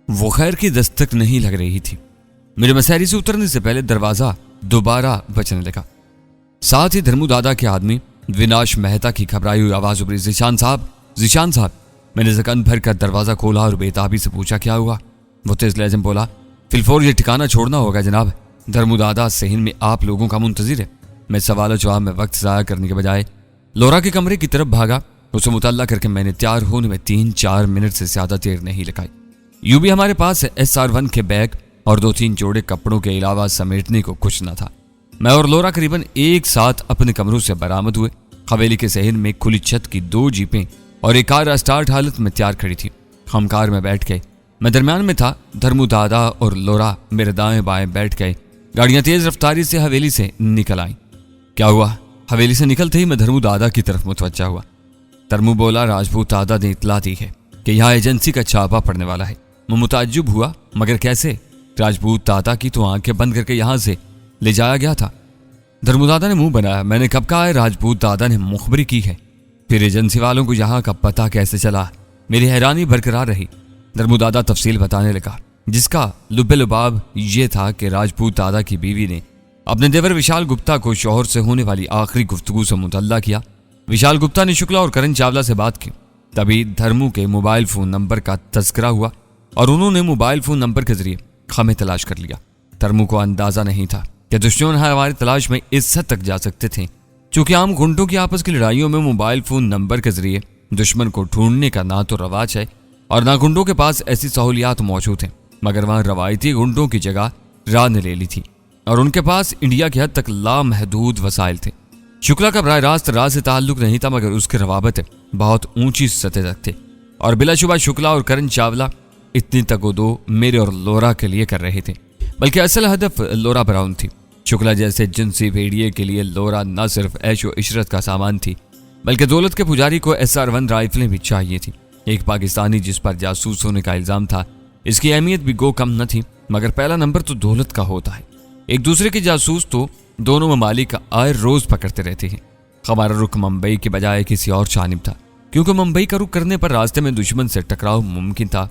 वो खैर की दस्तक नहीं लग रही थी। मेरे मसहरी से उतरने से पहले दरवाजा दोबारा बजने लगा। साथ ही धर्मू दादा के आदमी विनाश मेहता की घबराई हुई आवाज उभरी, जीशान साहब, जीशान साहब। मैंने जकन भर कर दरवाजा खोला और बेताबी से पूछा क्या हुआ। वो तेज लहजे में बोला, फिलफोर ये ठिकाना छोड़ना होगा जनाब। धर्मू दादा सेहन में आप लोगों का मुंतजिर है। मैं सवाल जवाब में वक्त ज़ाया करने के बजाय लोरा के कमरे की तरफ भागा। उसे मुतल्ला करके मैंने तैयार होने में 3-4 मिनट से ज्यादा देर नहीं लगाई। यूं भी हमारे पास SR1 के बैग और 2-3 जोड़े कपड़ों के अलावा समेटने को कुछ न था। मैं और लोरा करीबन एक साथ अपने कमरों से बरामद हुए। हवेली के सहन में खुली छत की 2 जीपें और एक कार स्टार्ट हालत में तैयार खड़ी थी। हम कार में बैठ गए। मैं दरमियान में था। धर्मू दादा और लोरा मेरे दाएं बाएं बैठ गए। गाड़ियां तेज रफ्तारी से हवेली से निकल आई। क्या हुआ? हवेली से निकलते ही मैं धर्मू दादा की तरफ मुतवज्जा हुआ। धर्मू बोला, राजपूत दादा ने इतला दी है कि यहाँ एजेंसी का छापा पड़ने वाला है। मैं मुताज्जुब हुआ, मगर कैसे? राजपूत दादा की तो आंखें बंद करके यहाँ से ले जाया गया था। धर्मू दादा ने मुंह बनाया। मैंने कब कहा है राजपूत दादा ने मुखबरी की है? फिर एजेंसी वालों को यहाँ का पता कैसे चला? मेरी हैरानी बरकरार रही। धर्मू दादा तफसील बताने लगा, जिसका लुब्बे लुबाब ये था कि राजपूत दादा की बीवी ने अपने देवर विशाल गुप्ता को शौहर से होने वाली आखिरी गुफ्तगू से मुतल्ला किया। विशाल गुप्ता ने शुक्ला और करण चावला से बात की। तभी धर्मू के मोबाइल फोन नंबर का तस्करा हुआ और उन्होंने मोबाइल फोन नंबर के जरिए हमें तलाश कर लिया। धर्मू को अंदाजा नहीं था कि दुश्मन हमारी तलाश में इस हद तक जा सकते थे। चूंकि आम गुंडों की आपस की लड़ाइयों में मोबाइल फोन नंबर के जरिए दुश्मन को ढूंढने का ना तो रवाज है और ना गुंडों के पास ऐसी सहूलियात मौजूद हैं, मगर वहां रवायती गुंडों की जगह राह ने ले ली थी और उनके पास इंडिया की हद तक लामहदूद वसाइल थे। शुक्ला का बराह रास्त राह से ताल्लुक नहीं था, मगर उसके रवाबत बहुत ऊंची सतह तक थे और बिलाशुबा शुक्ला और करण चावला इतनी तगोदो मेरे और लोरा के लिए कर रहे थे, बल्कि असल हदफ लोरा ब्राउन थी। शुक्ला जैसे जिनसी भेड़िए के लिए लोरा न सिर्फ ऐशो इशरत का सामान थी, बल्कि दौलत के पुजारी को SR1 राइफलें भी चाहिए थी। एक पाकिस्तानी जिस पर जासूस होने का इल्जाम था, इसकी अहमियत भी गो कम न थी, मगर पहला नंबर तो दौलत का होता है। एक दूसरे के जासूस तो दोनों ममालिक का आए रोज पकड़ते रहते हैं। हमारा रुख मुंबई के बजाय किसी और जानिब था, क्योंकि मुंबई का रुख करने पर रास्ते में दुश्मन से टकराव मुमकिन था।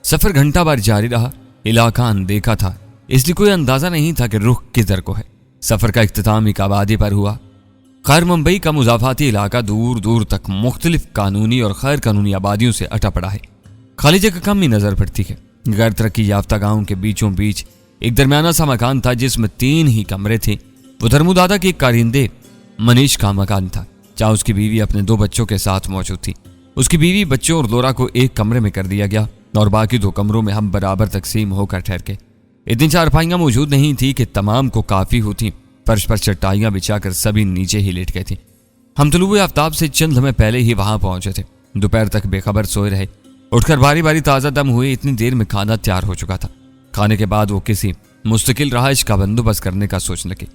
सफर घंटा भर जारी रहा। इलाका अनदेखा था, इसलिए कोई अंदाजा नहीं था कि रुख किधर को है। सफर का इख्तिताम एक आबादी पर हुआ। खैर मुंबई का मुजाफाती इलाका दूर दूर तक मुख्तलिफ कानूनी और गैर कानूनी आबादियों से अटा पड़ा है। खाली जगह कम ही नजर पड़ती है। गैर तरक्की याफ्ता गांव के बीचों बीच एक दरमियाना सा मकान था, जिसमें 3 ही कमरे थे। वो धर्मू दादा के कारिंदे मनीष का मकान था, जहाँ उसकी बीवी अपने 2 बच्चों के साथ मौजूद थी। उसकी बीवी, बच्चों और लोरा को एक कमरे में कर दिया गया और बाकी 2 कमरों में हम बराबर तकसीम होकर ठहर गए। इतनी चारपाइयां मौजूद नहीं थी कि तमाम को काफी होती। फर्श पर चट्टाइयां बिछाकर सभी नीचे ही लेट गए थे। हम तलुए आफ्ताब से चंद लम्हे पहले ही वहां पहुंचे थे। दोपहर तक बेखबर सोए रहे। उठकर बारी बारी ताज़ा दम हुए। इतनी देर में खाना तैयार हो चुका था। खाने के बाद वो किसी मुस्तकिल रहाइश का बंदोबस्त करने का सोचने लगे,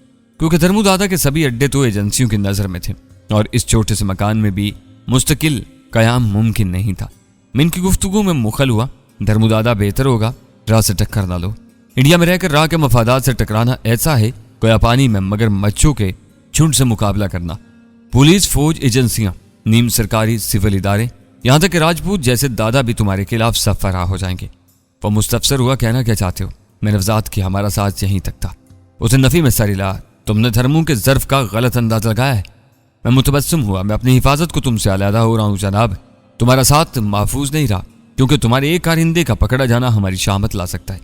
क्योंकि धर्मू दादा के सभी अड्डे तो एजेंसियों की नजर में थे और इस छोटे से मकान में भी मुस्तकिल कयाम मुमकिन नहीं था। मैं इनकी गुफ्तगू में मुखल हुआ। धर्मू दादा, बेहतर होगा राह से टक्कर ना लो। इंडिया में रहकर राह के मफादात से टकराना ऐसा है कोया पानी में मगर मच्छों के झुंड से मुकाबला करना। पुलिस, फौज, एजेंसियां, नीम सरकारी सिविल इदारे, यहां तक कि राजपूत जैसे दादा भी तुम्हारे खिलाफ सब फराह हो जाएंगे। वो मुस्तफसर हुआ, कहना क्या चाहते हो? मैंने वजाहत की, हमारा साथ यहीं तक था। उसे नफी में सर हिला, तुमने धर्मू के ज़र्फ का गलत अंदाज लगाया है। मैं मुतबस्सम हुआ, मैं अपनी हिफाजत को तुमसे अलहदा हो रहा हूँ जनाब। तुम्हारा साथ महफूज नहीं रहा, क्योंकि तुम्हारे एक कारिंदे का पकड़ा जाना हमारी शामत ला सकता है।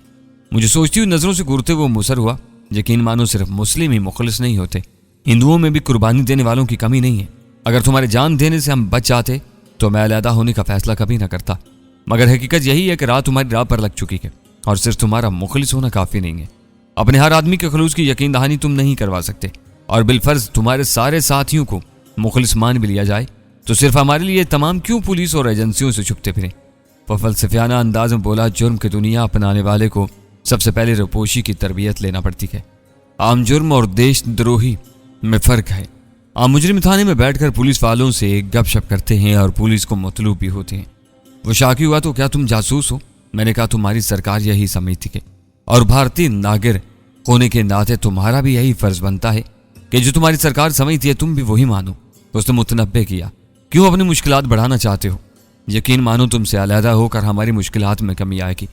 मुझे सोचती हुई नजरों से घूरते हुए मुसर हुआ। यकीन मानो सिर्फ मुस्लिम ही मुखलिस नहीं होते, हिंदुओं में भी कुर्बानी देने वालों की कमी नहीं है। अगर तुम्हारे जान देने से हम बच जाते तो मैं अलहदा होने का फैसला कभी ना करता, मगर हकीकत यही है कि राह तुम्हारी राह पर लग चुकी है और सिर्फ तुम्हारा मुखलिस होना काफी नहीं है। अपने हर आदमी के खलूस की यकीन दहानी तुम नहीं करवा सकते, और बिलफर्ज तुम्हारे सारे साथियों को मुखलिस मान भी लिया जाए तो सिर्फ हमारे लिए तमाम क्यों पुलिस और एजेंसियों से छुपते फिरें। वह फलसफियाना अंदाज में बोला, जुर्म की दुनिया अपनाने वाले को सबसे पहले रुपोशी की तरबियत लेना पड़ती है। आम जुर्म और देशद्रोही में फर्क है। आम मुजरिम थाने में बैठकर पुलिस वालों से गपशप करते हैं और पुलिस को मतलूब भी होते हैं। वो शाकी हुआ, तो क्या तुम जासूस हो? मैंने कहा, तुम्हारी सरकार यही समझती है और भारतीय नागरिक होने के नाते तुम्हारा भी यही फर्ज बनता है कि जो तुम्हारी सरकार समझती है तुम भी वही मानो। उसने मुतनब्बे किया, क्यों अपनी मुश्किलात बढ़ाना चाहते हो? यकीन मानो तुमसे अलहदा होकर हमारी मुश्किलात में कमी आएगी।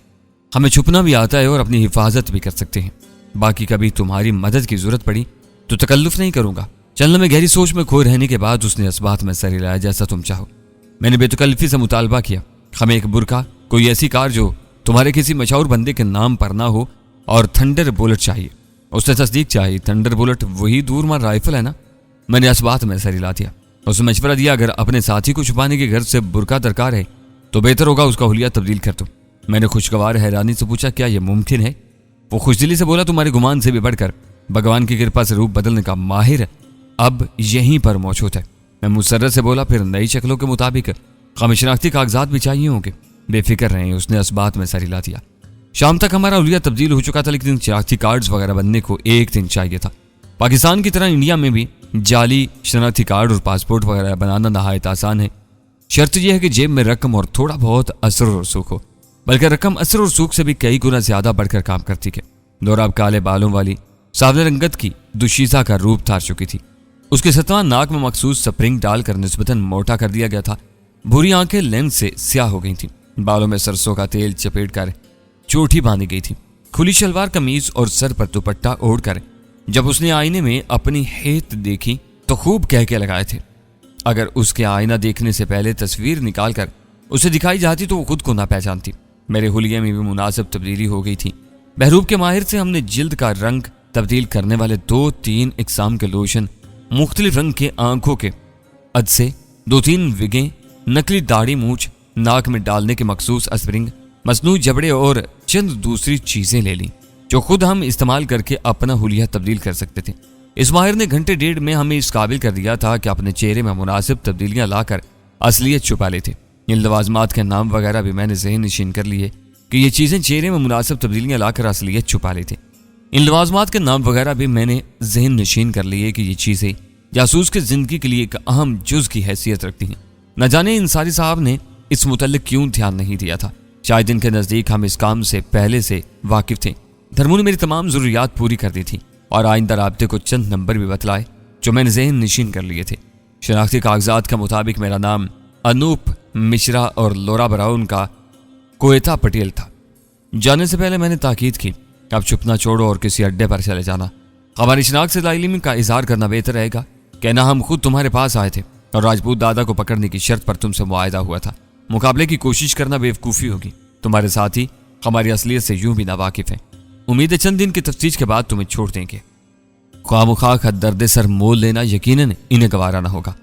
हमें छुपना भी आता है और अपनी हिफाजत भी कर सकते हैं। बाकी कभी तुम्हारी मदद की जरूरत पड़ी तो तकल्लुफ नहीं करूंगा। चंदन में गहरी सोच में खो रहने के बाद उसने इस बात में सर हिलाया, जैसा तुम चाहो। मैंने बेतकल्लुफी से मुतालबा किया, हमें एक बुरका, कोई ऐसी कार जो तुम्हारे किसी मशहूर बंदे के नाम पर ना हो, और थंडर बुलेट चाहिए। उसने तस्दीक चाहिए, थंडर बुलेट वही दूरमार राइफल है ना? मैंने इस बात में सर हिला दिया। उसने मशवरा दिया, अगर अपने साथी को छुपाने के घर से बुरका दरकार है तो बेहतर होगा उसका हुलिया तब्दील कर दो। मैंने खुशगवार हैरानी से पूछा, क्या यह मुमकिन है? वो खुशदिली से बोला, तुम्हारे गुमान से भी बढ़कर भगवान की कृपा से रूप बदलने का माहिर अब यहीं पर मौजूद है। मैं मुसर्रत से बोला, फिर नई शक्लों के मुताबिक हमें शनाख्ती कागजात भी चाहिए होंगे। बेफिक्र रहें, उसने इस बात में सर हिला दिया। शाम तक हमारा हुलिया तब्दील हो चुका था, लेकिन शनाख्ती कार्ड्स वगैरह बनने को एक दिन चाहिए था। पाकिस्तान की तरह इंडिया में भी जाली शनाख्ती कार्ड और पासपोर्ट वगैरह बनाना नहायत आसान है। शर्त यह है कि जेब में रकम और थोड़ा बहुत असर और सूख हो, बल्कि रकम असर और सूख से भी कई गुना ज्यादा बढ़कर काम करती है। दौरा अब काले बालों वाली सावले रंगत की दुशीजा का रूप धार चुकी थी। उसके सतवां नाक में मखसूस स्प्रिंग डालकर निस्बतन मोटा कर दिया गया था। भूरी आंखें लेंस से स्याह हो गई थी। बालों में सरसों का तेल चपेट कर चोटी बांधी गई थी। खुली शलवार कमीज और सर पर दुपट्टा ओढ़कर जब उसने आईने में अपनी हेत देखी तो खूब कह के लगाए थे। अगर उसके आईना देखने से पहले तस्वीर निकालकर उसे दिखाई जाती तो वो खुद को ना पहचानती। मेरे हुलिये में भी मुनासिब तब्दीली हो गई थी। बहरूप के माहिर से हमने जिल्द का रंग तब्दील करने वाले 2-3 इकसाम के लोशन, मुख्तलिफ रंग के आंखों के अदसे, 2-3 विगें, नकली दाढ़ी मूछ, नाक में डालने के मखसूस स्प्रिंग, मसनू जबड़े और चंद दूसरी चीजें ले ली जो खुद हम इस्तेमाल करके अपना हुलिया तब्दील कर सकते थे। इस माहिर ने घंटे डेढ़ में हमें इस काबिल कर दिया था कि अपने चेहरे में मुनासिब तब्दीलियां लाकर असलियत छुपा लेते। इन लवाजमात के नाम वगैरह भी मैंने ज़हन नशीन कर लिए कि ये चीज़ें चेहरे में मुनासिब तब्दीलियां लाकर असलियत छुपा लेते। इन लवाजमात के नाम वगैरह भी मैंने ज़हन नशीन कर लिए कि ये चीज़ें जासूस की ज़िंदगी के लिए एक अहम जुज़ की हैसियत रखती हैं। न जाने इंसारी साहब ने इस मुतल्लिक क्यों ध्यान नहीं दिया था। शायद इनके नज़दीक हम इस काम से पहले से वाकिफ थे। धर्मू ने मेरी तमाम ज़रूरियात पूरी कर दी थी और आइंदा राब्ते को चंद नंबर भी बतलाए जो मैंने ज़हन नशीन कर लिए थे। शनाख्ती कागजात के मुताबिक मेरा नाम अनूप मिश्रा और लोरा ब्राउन का कोयता पटेल था। जाने से पहले मैंने ताकीद की, अब छुपना छोड़ो और किसी अड्डे पर चले जाना। हमारी शनाख्त से लाइलिमी का इजहार करना बेहतर रहेगा। कहना हम खुद तुम्हारे पास आए थे और राजपूत दादा को पकड़ने की शर्त पर तुमसे मुआयदा हुआ था। मुकाबले की कोशिश करना बेवकूफ़ी होगी। तुम्हारे साथी हमारी असलियत से यूं भी नावाकिफ हैं। उम्मीद है चंद दिन की तफ्तीश के बाद तुम्हें छोड़ देंगे। ख्वामुखा का दर्द सर मोल लेना यकीनन इन्हें गवारा ना होगा।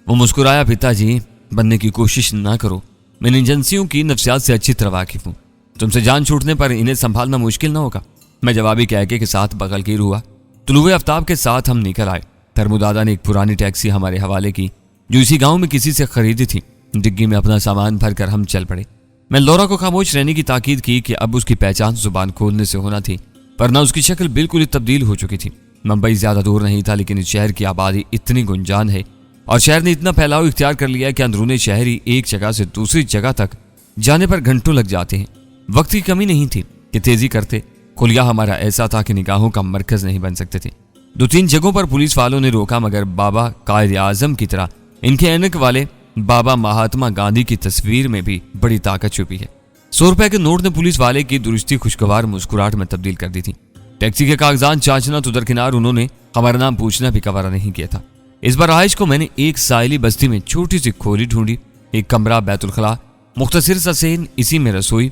वो मुस्कुराया, पिताजी बनने की कोशिश ना करो। मैं इन एजेंसियों की नफ्सियात से अच्छी तरह वाकिफ हूँ। तुमसे जान छूटने पर इन्हें संभालना मुश्किल ना होगा। मैं जवाबी कहके के साथ बगलगीर हुआ। तुलुए आफ्ताब के साथ हम निकल आए। धर्मुदादा ने एक पुरानी टैक्सी हमारे हवाले की जो इसी गांव में किसी से खरीदी थी। डिग्गी में अपना सामान भरकर हम चल पड़े। मैं लोरा को खामोश रहने की ताकीद की कि अब उसकी पहचान जुबान खोलने से होना थी, वरना उसकी शक्ल बिल्कुल ही तब्दील हो चुकी थी। मुंबई ज्यादा दूर नहीं था, लेकिन इस शहर की आबादी इतनी गुंजान है और शहर ने इतना फैलाव इख्तियार कर लिया है कि अंदरूनी शहरी एक जगह से दूसरी जगह तक जाने पर घंटों लग जाते हैं। वक्त की कमी नहीं थी कि तेजी करते। खुलिया हमारा ऐसा था कि निगाहों का मरकज नहीं बन सकते थे। 2-3 जगहों पर पुलिस वालों ने रोका, मगर बाबा कायद आजम की तरह इनके ऐनक वाले बाबा महात्मा गांधी की तस्वीर में भी बड़ी ताकत छुपी है। 100 रुपए के नोट ने पुलिस वाले की दुरुस्ती खुशगवार मुस्कुराहट में तब्दील कर दी थी। टैक्सी के कागजात जांचना तो दरकिनार, उन्होंने हमारा नाम पूछना भी कवारा नहीं किया था। इस बार रहाइश को मैंने एक साइली बस्ती में छोटी सी खोली ढूंढी। एक कमरा, बैतुल खला, मुख्तसर सा सेन, इसी में रसोई।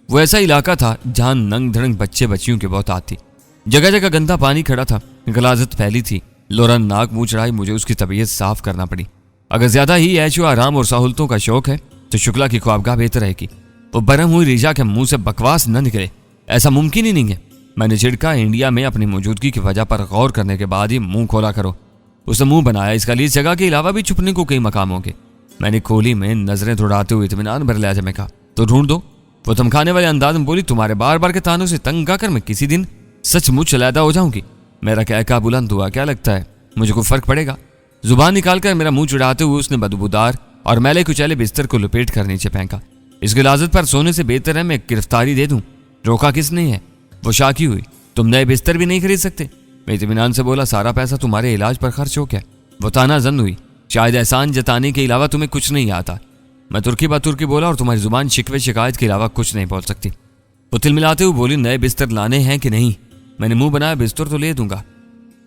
वो ऐसा इलाका था जहां नंग धड़ंग बच्चे बच्चियों की बहुत आती। जगह जगह गंदा पानी खड़ा था, गलाजत फैली थी। लोरा नाक मुंह चढ़ाई, मुझे उसकी तबीयत साफ करना पड़ी। अगर ज्यादा ही ऐशो आराम और सहूलतों का शौक है तो शुक्ला की ख्वाबगाह बेहतर रहेगी। वो बरम हुई रिजा के मुंह से बकवास न निकले, ऐसा मुमकिन ही नहीं है। मैंने छिड़का, इंडिया में अपनी मौजूदगी की वजह पर गौर करने के बाद ही मुंह खोला करो। उसने मुंह बनाया, इसका लिए इस जगह के अलावा भी छुपने को कई मकाम होंगे। मैंने खोली में नजरें दौड़ाते हुए इत्मीनान भर लिया। मैं कहा तो ढूंढ दो। वो धमकाने वाले अंदाज में बोली, तुम्हारे बार बार के तानों से तंग आकर मैं किसी दिन सचमुच अलहदा हो जाऊंगी। मेरा कहका बुलंद हुआ, क्या लगता है मुझे कोई फर्क पड़ेगा? जुबान निकालकर मेरा मुंह चुड़ाते हुए उसने बदबूदार और मैले कुचैले बिस्तर को लपेट कर नीचे फेंका। इस गिलाजत पर सोने से बेहतर है मैं गिरफ्तारी दे दूं। रोका किसने है? वो शाकी हुई, तुम नए बिस्तर भी नहीं खरीद सकते? मैं इत्मीनान से बोला, सारा पैसा तुम्हारे इलाज पर खर्च हो गया। वो ताना जन हुई, शायद एहसान जताने के अलावा तुम्हें कुछ नहीं आता। मैं तुर्की बात तुर्की बोला, और तुम्हारी जुबान शिकवे शिकायत के अलावा कुछ नहीं बोल सकती। वो तिलमिलाते हुए बोली, नए बिस्तर लाने हैं कि नहीं? मैंने मुंह बनाया, बिस्तर तो ले दूंगा,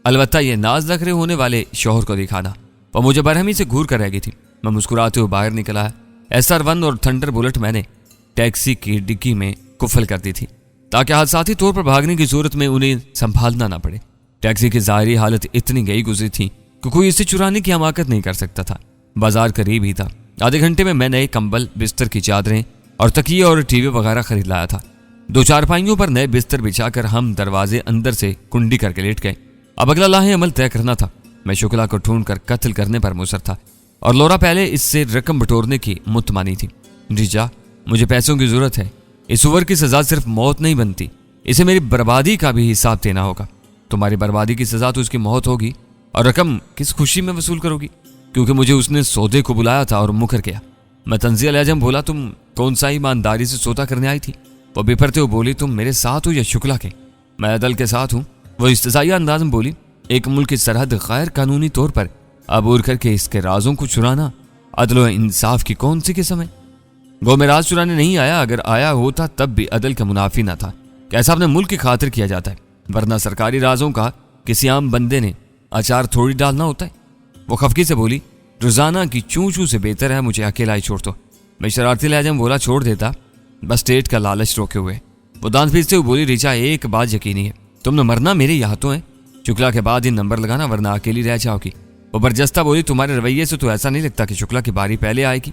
अलबत्ता ये नाज नखरे होने वाले शौहर को दिखाना। वो मुझे बरहमी से घूर कर रह गई थी। मैं मुस्कुराते हुए बाहर निकल आया। SR-1 और थंडर बुलेट मैंने टैक्सी की डिक्की में कुफल कर दी थी ताकि हादसाती तौर पर भागने की सूरत में उन्हें संभालना ना पड़े। टैक्सी की ज़ाहिरी हालत इतनी गई गुजरी थी कि कोई इसे चुराने की हमाकत नहीं कर सकता था। बाजार करीब ही था। आधे घंटे में मैं नए कंबल, बिस्तर की चादरें और तकिए और टीवी वगैरह खरीद लाया था। 2 चारपाइयों पर नए बिस्तर बिछाकर हम दरवाजे अंदर से कुंडी करके लेट गए। अब अगला लाहे अमल तय करना था। मैं शुक्ला को ढूंढकर कत्ल करने पर मुसर था और लोरा पहले इससे रकम बटोरने की मुतमानी थी। जीजा, मुझे पैसों की जरूरत है। इस उवर की सजा सिर्फ मौत नहीं बनती, इसे मेरी बर्बादी का भी हिसाब देना होगा। तुम्हारी बर्बादी की सजा तो उसकी मौत होगी और रकम किस खुशी में वसूल करोगी? क्योंकि मुझे उसने सौदे को बुलाया था और मुकर गया। मैं तंजील आजम बोला, तुम कौन सा ईमानदारी से सौदा करने आई थी? वो बिफरते हुए बोली, तुम मेरे साथ हो या शुक्ला के? मैं अदल के साथ हूँ। वो इस्तिजाइया अंदाज में बोली, एक मुल्क की सरहद गैर कानूनी तौर पर अबूर करके इसके राजों को चुराना अदल व इंसाफ की कौन सी किस्म है? गो में राज चुराने नहीं आया, अगर आया होता तब भी अदल का मुनाफी ना था। कैसा अपने मुल्क की खातिर किया जाता है, वरना सरकारी राजों का किसी आम बंदे ने अचार थोड़ी डालना होता है। वो खफकी से बोली, रोजाना की चू चू से बेहतर है मुझे अकेला ही छोड़ दो। मैं शरारती लहजे में बोला, छोड़ देता, बस टेट का लालच रोके हुए। वो दांत पीसते हुए बोली, रीचा एक बात यकीनी है, तुमने मरना मेरे यहाँ तो है। शुक्ला के बाद ही नंबर लगाना वरना अकेली रह जाओगी। वो बरजस्ता बोली, तुम्हारे रवैये से तो ऐसा नहीं लगता कि शुक्ला की बारी पहले आएगी।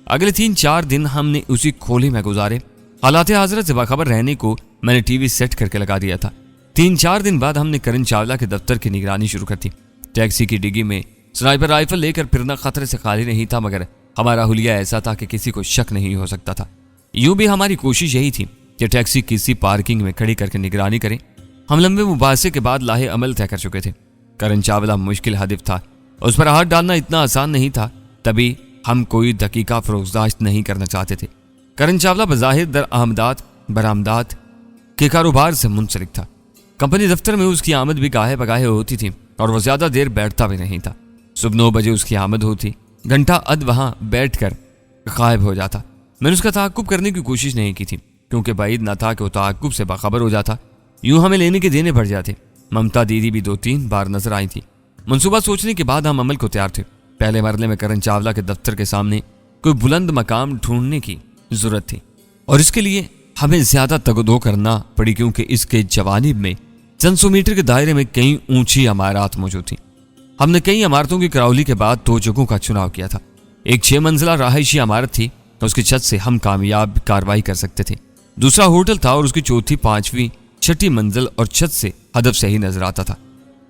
अगले 3-4 दिन हमने उसी खोली में गुजारे। हालात हजरत से बाखबर रहने को मैंने टीवी सेट करके लगा दिया था। 3-4 दिन बाद हमने करण चावला के दफ्तर की निगरानी शुरू कर दी। टैक्सी की डिग्गी में स्नाइपर राइफल लेकर फिरना खतरे से खाली नहीं था, मगर हमारा हुलिया ऐसा था कि किसी को शक नहीं हो सकता था। यूं भी हमारी कोशिश यही थी कि टैक्सी किसी पार्किंग में खड़ी करके निगरानी करें। हम लंबे मुबासे के बाद लाहे अमल तय कर चुके थे। करण चावला मुश्किल हदफ था, उस पर हाथ डालना इतना आसान नहीं था, तभी हम कोई दकीका फरोजदाश्त नहीं करना चाहते थे। करण चावला बज़ाहिर दर आमदात बरामदात के कारोबार से मुंसलिक था। कंपनी दफ्तर में उसकी आमद भी गाहे बगाहे होती थी और वह ज्यादा देर बैठता भी नहीं था। सुबह 9 बजे उसकी आमद होती, घंटा अद वहां बैठकर गायब हो जाता। मैंने उसका ताकुब करने की कोशिश नहीं की थी, क्योंकि बाइद न था कि वो ताकुब से बाखबर हो जाता। यूं हमें लेने के देने बढ़ जाते। ममता दीदी भी 2-3 बार नजर आई थी। मनसूबा सोचने के बाद हम अमल को तैयार थे। पहले मरले में करण चावला के दफ्तर के सामने कोई बुलंद मकाम ढूंढने की जरूरत थी और इसके लिए हमें ज्यादा तगदो करना पड़ी, क्योंकि इसके जवानिब में चंद 100 मीटर के दायरे में कई ऊंची इमारत मौजूद थी। हमने कई इमारतों की करावली के बाद 2 जगहों का चुनाव किया था। एक 6 मंजिला रहायशी इमारत थी, उसकी छत से हम कामयाब कार्रवाई कर सकते थे। दूसरा होटल था और उसकी चौथी, 5वीं, 6ठी मंजिल और छत से हदफ सही नजर आता था।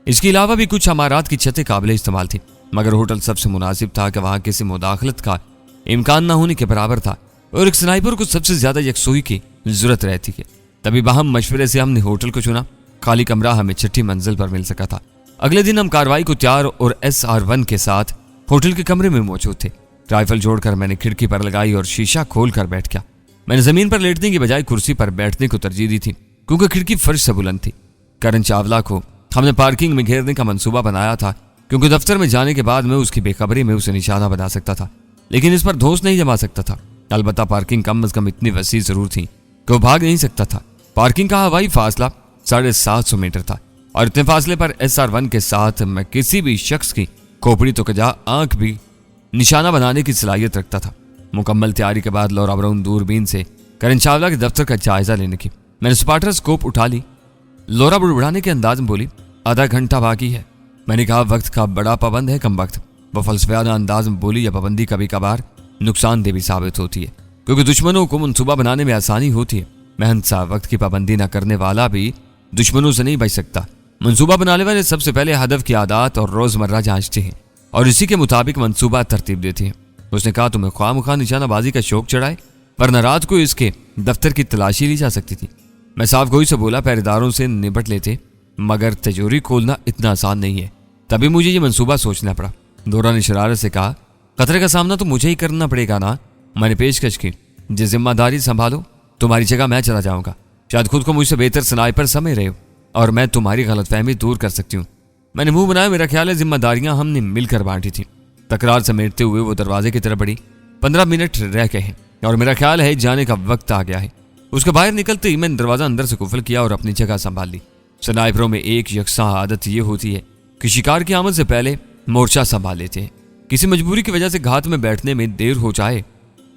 इसके अलावा भी कुछ इमारत की छतें काबिले इस्तेमाल थी, मगर होटल सबसे मुनासिब था कि वहां किसी मुदाखलत का इम्कान न होने के बराबर था और एक स्नाइपर को सबसे ज्यादा यकसुई की जरूरत रहती है। तभी बाहम मशवरे से हमने होटल को चुना। खाली कमरा हमें 6ठी मंजिल पर मिल सका था। अगले दिन हम कार्रवाई को तैयार और SR-1 के साथ होटल के कमरे में मौजूद थे। राइफल जोड़कर मैंने खिड़की पर लगाई और शीशा खोल कर बैठ गया। मैंने जमीन पर लेटने की बजाय कुर्सी पर बैठने को तरजीह दी थी, क्योंकि खिड़की फर्श से बुलंद थी। करण चावला को हमने पार्किंग में घेरने का मंसूबा बनाया था, क्योंकि दफ्तर में जाने के बाद मैं उसकी बेखबरी में उसे निशाना बना सकता था, लेकिन इस पर धौंस नहीं जमा सकता था। अलबत्ता पार्किंग कम अज कम इतनी वसी जरूर थी कि वो भाग नहीं सकता था। पार्किंग का हवाई फासला 750 मीटर था और इतने फासले पर SR-1 के साथ मैं किसी भी शख्स की खोपड़ी तो कजा आंख भी निशाना बनाने की सलाहियत रखता था। मुकम्मल तैयारी के बाद लौरा ब्राउन दूरबीन से करण चावला के दफ्तर का जायजा लेने की मैंने स्पाटर स्कोप उठा ली। लौरा बुड़बुड़ाने के अंदाज में बोली, आधा घंटा बाकी है। मैंने कहा, वक्त का बड़ा पाबंद है कम वक्त। वह फलसफियाना अंदाज में बोली, यह पाबंदी कभी कभार नुकसानदेह भी साबित होती है, क्योंकि दुश्मनों को मंसूबा बनाने में आसानी होती है। मेहनत सा वक्त की पाबंदी न करने वाला भी दुश्मनों से नहीं बच सकता। मंसूबा बनाने वाले सबसे पहले हदफ की आदत और रोजमर्रा जांचते हैं और इसी के मुताबिक मंसूबा तरतीब देते हैं। उसने कहा, तुम्हें ख्वामख्वाह निशानाबाजी का शौक चढ़ाए, वरना रात को इसके दफ्तर की तलाशी ली जा सकती थी। मैं साफ गोई से बोला, पहरेदारों से निपट लेते, मगर तिजोरी खोलना इतना आसान नहीं है। तभी मुझे ये मंसूबा सोचना पड़ा। दोरा ने शरारत से कहा, खतरे का सामना तो मुझे ही करना पड़ेगा ना। मैंने पेशकश की, जिस जिम्मेदारी संभालो, तुम्हारी जगह मैं चला जाऊंगा। शायद खुद को मुझसे बेहतर स्नाइपर समझ रहे हो और मैं तुम्हारी गलतफहमी दूर कर सकती हूँ। मैंने मुंह बनाया, मेरा ख्याल है जिम्मेदारियां हमने मिलकर बांटी थी। तकरार समेटते हुए वो दरवाजे की तरफ बढ़ी। 15 मिनट रह गए हैं और मेरा ख्याल है जाने का वक्त आ गया है। उसके बाहर निकलते ही मैंने दरवाजा अंदर से कुफल किया और अपनी जगह संभाल ली। स्नाइपरों में एक यकसा आदत ये होती है कि शिकार की आमद से पहले मोर्चा संभाल लेते हैं। किसी मजबूरी की वजह से घात में बैठने में देर हो जाए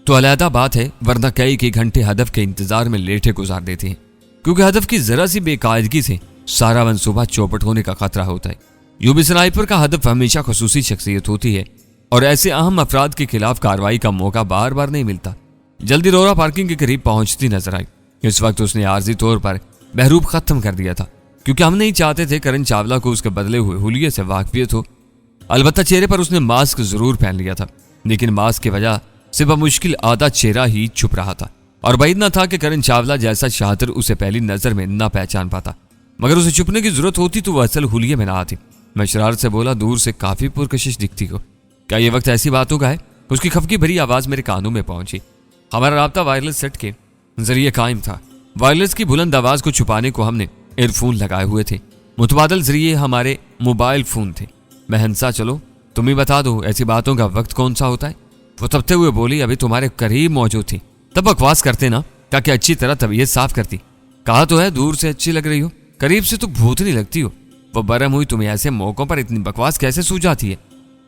तो अलहदा बात है, वरना कई घंटे हदफ के इंतजार में लेटे गुजार देते हैं, क्योंकि हदफ की जरा सी बेकायदगी से सारा मंसूबा चौपट होने का खतरा होता है। यूं भी स्नाइपर का हदफ हमेशा खुसूसी शख्सियत होती है और ऐसे अहम अफराद के खिलाफ कार्रवाई का मौका बार बार नहीं मिलता। जल्दी लोरा पार्किंग के करीब पहुंचती नजर आई। इस वक्त उसने आर्जी तौर पर बहरूप खत्म कर दिया था, क्योंकि हम नहीं चाहते थे करण चावला को उसके बदले हुए हुलिये से वाकफियत हो। अलबत्ता चेहरे पर उसने मास्क जरूर पहन लिया था, लेकिन मास्क की वजह से बमुश्किल आधा चेहरा ही छुप रहा था और बैद न था कि करण चावला जैसा शातिर उसे पहली नजर में न पहचान पाता। मगर उसे छुपने की जरूरत होती तो वह असल हुलिये में ना आती। मैं शरारत से बोला, दूर से काफी पुरकशिश दिखती हो, क्या ये वक्त ऐसी बातों का है? उसकी खफकी भरी आवाज मेरे कानों में पहुंची। हमारा राब्ता वायरलेस सेट के जरिए कायम था। वायरलेस की बुलंद आवाज को छुपाने को हमने एयरफोन लगाए हुए थे। मुतबादल जरिए हमारे मोबाइल फोन थे। मैं हंसा, चलो तुम ही बता दो ऐसी बातों का वक्त कौन सा होता है? वो तबते हुए बोली, अभी तुम्हारे करीब मौजूद थी तब बकवास करते ना, ताकि अच्छी तरह तबीयत साफ करती। कहा तो है दूर से अच्छी लग रही हो, करीब से तो भूतनी लगती हो। वो बरम हुई, तुम्हें ऐसे मौकों पर इतनी बकवास कैसे सूझ जाती है?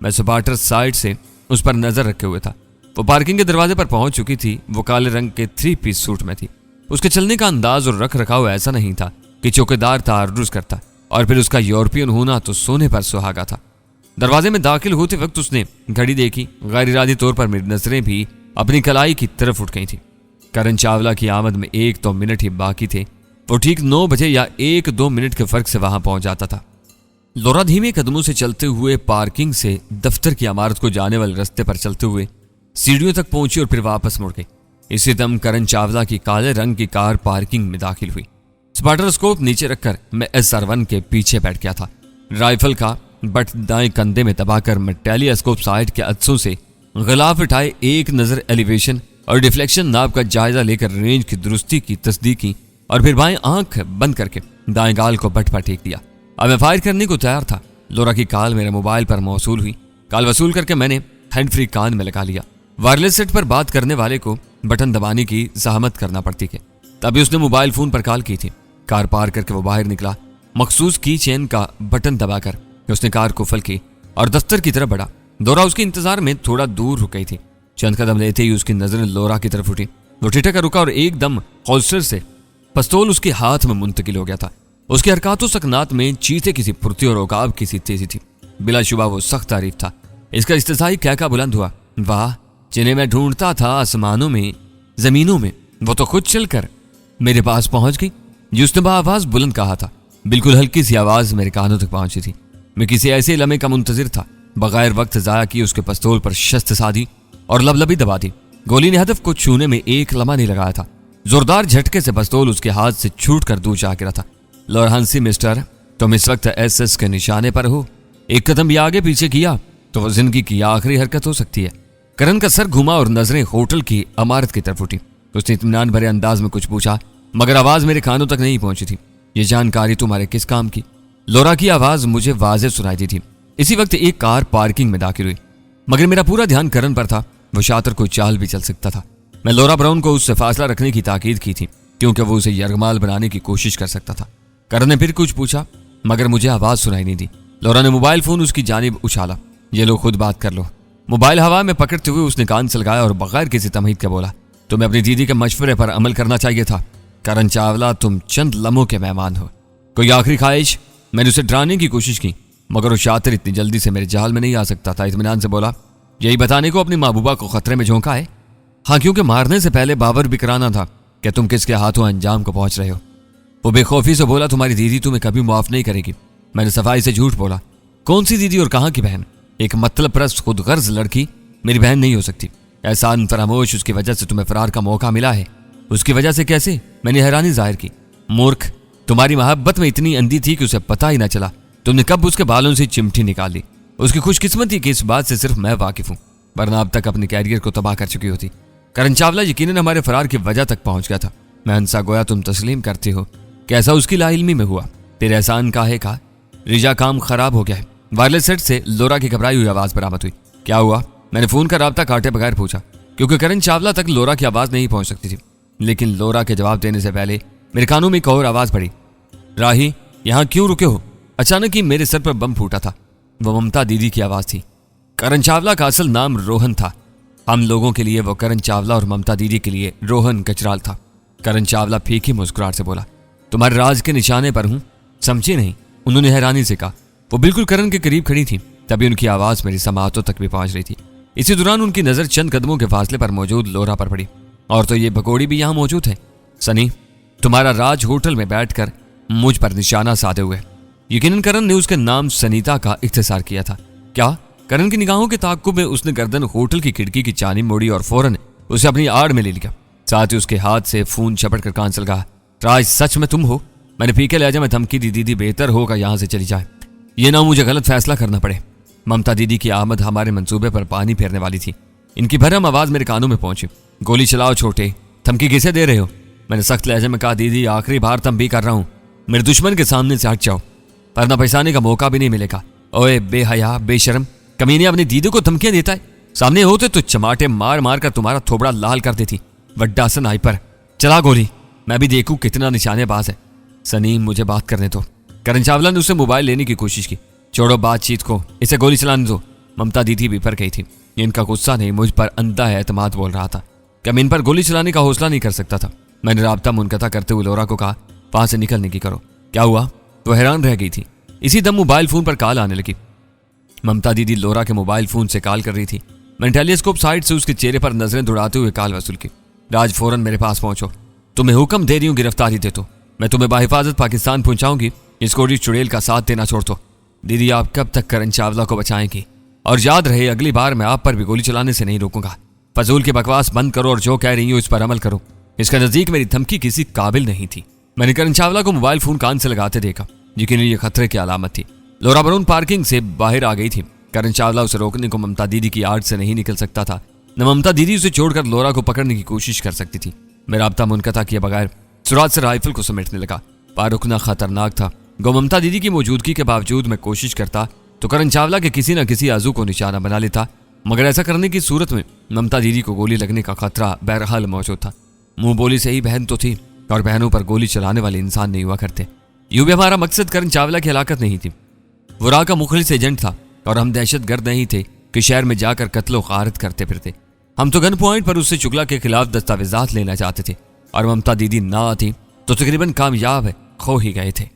मैं सपाटर साइड से उस पर नजर रखे हुए था। वो पार्किंग के दरवाजे पर पहुंच चुकी थी। वो काले रंग के 3 पीस सूट में थी। उसके चलने का अंदाज और रख रखाव ऐसा नहीं था कि चौकीदार तारुज करता, और फिर उसका यूरोपियन होना तो सोने पर सुहागा था। दरवाजे में दाखिल होते वक्त उसने घड़ी देखी। गैर इरादी तौर पर मेरी नजरें भी अपनी कलाई की तरफ उठ गई थी। करण चावला की आमद में 1-2 मिनट ही बाकी थे। वो ठीक 9 बजे या 1-2 मिनट के फर्क से वहां पहुंच जाता था। लोरा धीमे कदमों से चलते हुए पार्किंग से दफ्तर की इमारत को जाने वाले रास्ते पर चलते हुए सीढ़ियों तक पहुंची और फिर वापस मुड़ गई। इसी दम करण चावला की काले रंग की कार पार्किंग में दाखिल हुई। स्पाटर स्कोप नीचे रखकर मैं SR1 के पीछे बैठ गया था। राइफल का बट दाएं कंधे में दबाकर मैं टेलीस्कोप साइड के अक्सों से गिलाफ उठाए एक नजर एलिवेशन और डिफ्लेक्शन नाप का जायजा लेकर रेंज की दुरुस्ती की तस्दीक की और फिर बाएं आंख बंद करके दाएं गाल को बट पर टेक दिया। अब मैं फायर करने को तैयार था। लोरा की कॉल मेरे मोबाइल पर मौसूल हुई। कॉल वसूल करके मैंने हैंड फ्री कान में लगा लिया। वायरलेस सेट पर बात करने वाले को बटन दबाने की जहमत करना पड़ती है। तभी उसने मोबाइल फोन पर कॉल की थी। कार पार करके वो बाहर निकला। मखसूस की चेन का बटन दबाकर उसने कार को फल की और दफ्तर की तरफ बढ़ा। लोरा उसके इंतजार में थोड़ा दूर रुक गई थी। चंद कदम लेते ही उसकी नजरें लोरा की तरफ उठी। वो ठिठक कर रुका और एकदम होल्स्टर से पिस्तौल उसके हाथ में मुंतकिल हो गया था। उसकी हरकतों सकनात में चीते किसी फुर्ती और औकाब की सी तेजी थी। बिलाशुबा वो सख्त तारीफ था। इसका इस्तिसाई कहका बुलंद हुआ, वाह, जिन्हें मैं ढूंढता था आसमानों में जमीनों में, वो तो खुद चलकर मेरे पास पहुंच गई। जी उसने आवाज बुलंद कहा था। बिल्कुल हल्की सी आवाज मेरे कानों तक पहुंची थी। मैं किसी ऐसे लम्हे का मुंतजिर था। बगैर वक्त जाया किए उसके पिस्तौल पर शस्त्र साधी और लबलबी दबा दी। गोली ने हदफ को छूने में एक लम्हा नहीं लगाया था। जोरदार झटके से पिस्तौल उसके हाथ से छूट कर दूर जा गिरा था। लोरा हंसी, मिस्टर, तुम इस वक्त SS के निशाने पर हो। एक कदम भी आगे पीछे किया तो वो जिंदगी की आखिरी हरकत हो सकती है। करण का सर घुमा और नजरें होटल की इमारत की तरफ उठी। उसने इत्मीनान भरे अंदाज में कुछ पूछा, मगर आवाज मेरे कानों तक नहीं पहुंची थी। ये जानकारी तुम्हारे किस काम की? लोरा की आवाज मुझे वाज़ेह सुनाई दी थी। इसी वक्त एक कार पार्किंग में दाखिल हुई, मगर मेरा पूरा ध्यान करण पर था। वो शातिर कोई चाल भी चल सकता था। मैं लोरा ब्राउन को उससे फासला रखने की ताकीद की थी, क्योंकि वो उसे यरगमाल बनाने की कोशिश कर सकता था। करण ने फिर कुछ पूछा, मगर मुझे आवाज सुनाई नहीं दी। लोरा ने मोबाइल फोन उसकी जानिब उछाला। ये लो, खुद बात कर लो। मोबाइल हवा में पकड़ते हुए उसने कान से लगाया और बगैर किसी तमहीद के बोला, तुम्हें अपनी दीदी के मशवरे पर अमल करना चाहिए था। करण चावला, तुम चंद लम्हों के मेहमान हो। कोई आखिरी ख्वाहिश? मैंने उसे डराने की कोशिश की, मगर वो शातिर इतनी जल्दी से मेरे जाल में नहीं आ सकता था। इत्मीनान से बोला, यही बताने को अपनी महबूबा को खतरे में झोंका है? हाँ, क्योंकि मारने से पहले बाबर भी कराना था कि तुम किसके हाथों अंजाम को पहुंच रहे हो। वो बेखौफी से बोला, तुम्हारी दीदी तुम्हें कभी माफ नहीं करेगी। मैंने सफाई से झूठ बोला। कौन सी दीदी और कहाँ की बहन? एक मतलब परस्त खुद गर्ज लड़की मेरी बहन नहीं हो सकती। एहसान फरामोश, उसकी वजह से तुम्हें फरार का मौका मिला है। उसकी वजह से कैसे? मैंने हैरानी जाहिर की। मूर्ख, तुम्हारी मोहब्बत में इतनी अंधी थी कि उसे पता ही ना चला तुमने कब उसके बालों से चिमटी निकाल ली। उसकी खुशकिस्मती की इस बात से सिर्फ मैं वाकिफ हूं, वरना अब तक अपने कैरियर को तबाह कर चुकी होती। करण चावला यकीनन हमारे फरार की वजह तक पहुंच गया था। मैं हंसा, गोया तुम तस्लीम करते हो। कैसा उसकी लाइल्मी में हुआ? तेरे एहसान काहे का? रिजा, काम खराब हो गया है। वायरलेस सेट से लोरा की घबराई हुई आवाज बरामद हुई। क्या हुआ? मैंने फोन का राब्ता काटे बगैर पूछा, क्योंकि करण चावला तक लोरा की आवाज नहीं पहुंच सकती थी। लेकिन लोरा के जवाब देने से पहले मेरे कानों में एक और आवाज पड़ी। राही, यहां क्यों रुके हो? अचानक ही मेरे सर पर बम फूटा था। वो ममता दीदी की आवाज थी। करण चावला का असल नाम रोहन था। हम लोगों के लिए वो करण चावला और ममता दीदी के लिए रोहन कचराल था। करण चावला फीकी मुस्कुराहट से बोला, तुम्हारे राज के निशाने पर हूं, समझी नहीं? उन्होंने हैरानी से कहा। वो बिल्कुल करण के करीब खड़ी थी, तभी उनकी आवाज मेरी समातों तक भी पहुंच रही थी। इसी दौरान उनकी नजर चंद कदमों के फासले पर मौजूद लोरा पर पड़ी। और तो ये भगोड़ी भी यहां मौजूद है। सनी, तुम्हारा राज होटल में बैठकर मुझ पर निशाना साधे हुए। यकीनन करण ने उसके नाम सनीता का इख्तिसार किया था। क्या? करण की निगाहों के ताक्कुब में उसने गर्दन होटल की खिड़की की जानिब मोड़ी और फौरन उसे अपनी आड़ में ले लिया। साथ ही उसके हाथ से खून चपट कर कान से लगा। राज, सच में तुम हो? मैंने फीके लहजे में धमकी दी। दीदी, बेहतर होगा यहां से चली जाए, ये ना मुझे गलत फैसला करना पड़े। ममता दीदी की आमद हमारे मंसूबे पर पानी फेरने वाली थी। इनकी भरम आवाज मेरे कानों में पहुंची। गोली चलाओ छोटे, धमकी किसे दे रहे हो? मैंने सख्त लहजे में कहा। दीदी, आखिरी बार तंबीह कर रहा हूं, मेरे दुश्मन के सामने से हट जाओ, वरना पहचाने का मौका भी नहीं मिलेगा। ओए बेहया, बेशर्म कमीने, अपनी दीदी को धमकियां देता है। सामने होते तो चमाटे मार मार कर तुम्हारा थोबड़ा लाल कर देती। वड्डा स्नाइपर, चला गोली, मैं भी देखूं कितना निशानेबाज है। सनी, मुझे बात करने दो। करण चावला ने उससे मोबाइल लेने की कोशिश की। छोड़ो बातचीत को, इसे गोली चलाने दो। ममता दीदी भी पर गई थी। इनका गुस्सा नहीं, मुझ पर अंधा एतमाद बोल रहा था कि मैं इन पर गोली चलाने का हौसला नहीं कर सकता था। मैंने राब्ता मुनक़ता करते हुए लोरा को कहा, वहां से निकलने की करो। क्या हुआ? वो हैरान रह गई थी। इसी दम मोबाइल फोन पर कॉल आने लगी। ममता दीदी लोरा के मोबाइल फोन से कॉल कर रही थी। मैंने टेलीस्कोप साइड से उसके चेहरे पर नजरें दौड़ाते हुए कॉल वसूल की। राज, फौरन मेरे पास पहुंचो। तुम्हें हुक्म दे रही हूं, गिरफ्तारी दे दो। मैं तुम्हें बाहिफाजत पाकिस्तान पहुंचाऊंगी। इस कोडी चुड़ैल का साथ देना छोड़ दो। दीदी, आप कब तक करण चावला को बचाएंगी? और याद रहे, अगली बार मैं आप पर भी गोली चलाने से नहीं रोकूंगा। फजूल की बकवास बंद करो और जो कह रही हूं इस पर अमल करो। इसका नजदीक मेरी धमकी किसी काबिल नहीं थी। मैंने करण चावला को मोबाइल फोन कान से लगाते देखा। यकीनन ये खतरे की अलामत थी। लोरा बरून पार्किंग से बाहर आ गई थी। करण चावला उसे रोकने को ममता दीदी की आड़ से नहीं निकल सकता था, न ममता दीदी उसे छोड़कर लोरा को पकड़ने की कोशिश कर सकती थी। मैं राब्ता मुनक़ता किए बगैर सुराज से राइफल को समेटने लगा। पार रुकना खतरनाक था। गो ममता दीदी की मौजूदगी के बावजूद मैं कोशिश करता तो करण चावला के किसी न किसी आजू को निशाना बना लेता, मगर ऐसा करने की सूरत में ममता दीदी को गोली लगने का खतरा बहरहाल मौजूद था। मुंह बोली से ही बहन तो थी, और बहनों पर गोली चलाने वाले इंसान नहीं हुआ करते। यूं भी हमारा मकसद करण चावला की हलाकत नहीं थी। वो राह का मुखलिस एजेंट था, और हम दहशतगर्द नहीं थे कि शहर में जाकर कत्लो गारत करते फिरते। हम तो गन पॉइंट पर उससे चुगला के खिलाफ दस्तावेजात लेना चाहते थे, और ममता दीदी ना आती तो तकरीबन कामयाब खो ही गए थे।